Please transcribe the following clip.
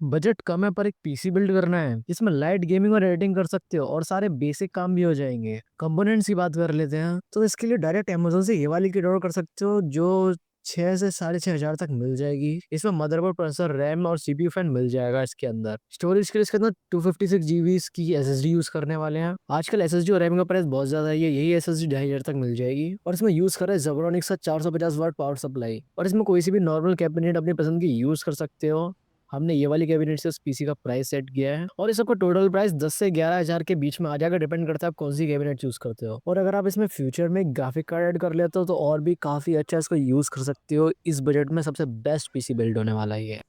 Budget कम है पर एक पीसी बिल्ड करना है जिसमें लाइट गेमिंग और एडिटिंग कर सकते हो और सारे बेसिक काम भी हो जाएंगे। कंपोनेंट्स की बात कर लेते हैं तो इसके लिए डायरेक्ट अमेजोन से ये वाली किट ऑर्डर कर सकते हो जो 6 से 6.5 हजार तक मिल जाएगी। इसमें मदरबोर्ड, प्रोसेसर, रैम और सीपीयू फैन मिल जाएगा। इसके अंदर स्टोरेज के लिए इसके अंदर 256 GB की एसएसडी यूज करने वाले हैं। आजकल एसएसडी और रैम का प्राइस बहुत ज्यादा है, यही एसएसडी 2,500 तक मिल जाएगी। और इसमें यूज कर रहा है जेब्रोनिक्स का 450 वाट पावर सप्लाई। और इसमें कोई सी भी नॉर्मल कैबिनेट अपनी पसंद की यूज कर सकते हो। हमने ये वाली कैबिनेट से उस पीसी का प्राइस सेट किया है और इस सबका टोटल प्राइस 10 से 11 हजार के बीच में आ जाएगा। डिपेंड करता है आप कौन सी कैबिनेट चूज करते हो। और अगर आप इसमें फ्यूचर में ग्राफिक कार्ड ऐड कर लेते हो तो और भी काफी अच्छा इसको यूज कर सकते हो। इस बजट में सबसे बेस्ट पीसी बिल्ड होने वाला ही है।